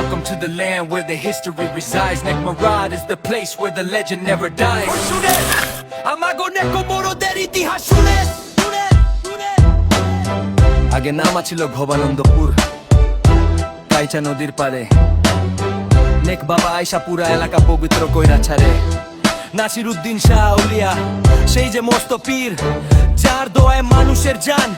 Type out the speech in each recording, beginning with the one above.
Welcome to the land where the history resides. Nek Marad is the place where the legend never dies. Amago Neko Moroder ইতিহাস শুনে আগে নাম ছিল ভবানন্দপুর, কাইচা নদীর পারে। নেক বাবা আয়সা পুরা এলাকা পবিত্র কইরা ছাড়ে। নাসিরউদ্দিন শাহ আউলিয়া সেই যে মস্ত পীর, যার দোয়ায় মানুষের জান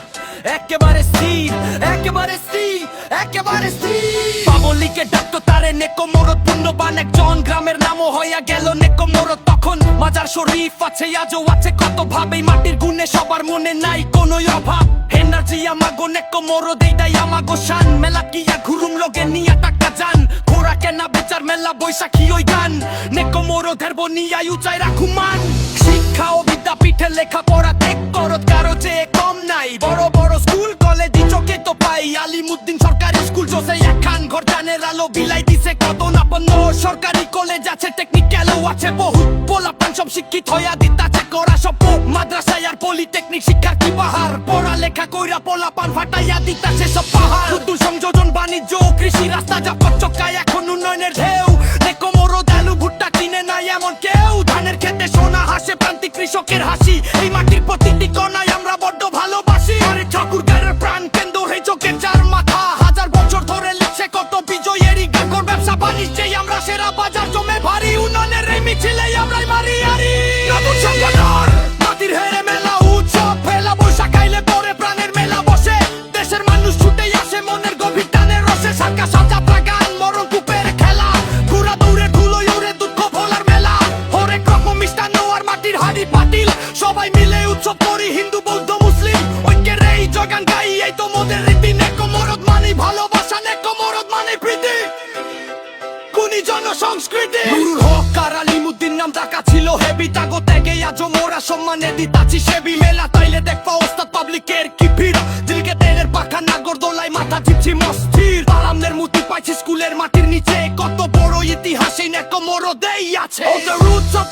একেবারে স্থির, একেবারে স্থির, একেবারে স্থির। পাবলিকে ডাকতো তারে নেকো মরদ, পুণ্যবান একজন, গ্রামের নামও হইয়া গেল নেকো মরদ। তখন মাজার শরীফ আছে, আজও আছে কত ভাবেই, মাটির গুণে সবার মনে নাই কোনো অভাব। এনার্জি আমাগো নেকো মরদ, এইটাই আমাগো শান। মেলা কিয়া ঘুরুম লগে নিয়া টাকা যান, ঘোড়া কেনা বেচার মেলা বৈশাখী ওই গান। নেকো মরদের বনিয়াই উচাই রাখুম মান। শিক্ষা ও বিদ্যাপীঠে লেখাপড়া ত্যাগ করত, কারো চেয়ে কম নাই। বড় বড় স্কুল কলেজ চোখে তো পাই, আলিমুদ্দিন সরকারি স্কুল জোসে একখান ঘর, জানের আলো বিলাই দিছে কত না পণ্য। সরকারি কলেজ আছে, টেকনিক্যালও আছে বহু, পোলাপান সব শিক্ষিত হইয়া দিতাছে করা সব। মাদ্রাসায় আর পলিটেকনিক শিক্ষার কি বাহার, পড়ালেখা কইরা পোলাপান ফাটাইয়া দিতাছে সব পাহাড়। শুধু সংযোজন বাণিজ্য কৃষি রাস্তা যা চকায় এখন উন্নয়নের ঢেউ। নেকো মরদ আলু ভুট্টা কিনে নাই এমন কেউ, ধানের খেতে সোনা হাসে প্রান্তিক কৃষকের হাসি। এই মাটির প্রতিটি কণায় আমরা বড্ড ভালোবাসি। আরে ঠাকুর গায়ের প্রাণ কেন্দ্র এই চোখের চার মাথা, হাজার বছর ধরে লিখছে কত বিজয়েরই গান। ব্যবসা বাণিজ্যেই আমরা সেরা, বাজার জমে ভারী, উন্নয়নের এই মিছিলেই আমরাই মারি আরি। নতুন সংগঠন মাটির হেরে মেলা উৎসব, ফেলা বৈশাখ আইলে পরে প্রাণের মেলা বসে। দেশের মানুষ ছুটেই আসে মনের গভীর টানের রসে। সাকা সাজাত্রা গান, মরণ কূপের খেলা, ঘুরা দৌড়ে ধুলোয় উড়ে দুঃখ ভোলার মেলা। হরেক রকম মিষ্টান্ন আর মাটির হাড়ি পাতিল, সবাই মিলে উৎসব করি, হিন্দু বৌদ্ধ মুসলিম ঐক্যের এই জগান গাই। এই তো মোদের রীতি, নেকো মরদ মানেই ভালোবাসা, নেকো মরদ মানেই প্রীতি, গুণী জনসংস্কৃতি। নুরুল হক আর আলিমুদ্দিন নাম ডাকা ছিল হেবি, তাগো ত্যাগে আজও মোরা সম্মানে দিতাছি সেবি। মেলা তাইলে দেখবা ওস্তাদ পাবলিকের কি ভিড়, দিলকে তেলের পাখা নাগরদোলায় মাথা ঝিপছি মস্থির। পালামনের মুতি পাইছি স্কুলের মাটির নিচে, কত বড় ইতিহাস এই নেকো মরদেই আছে। All the roots of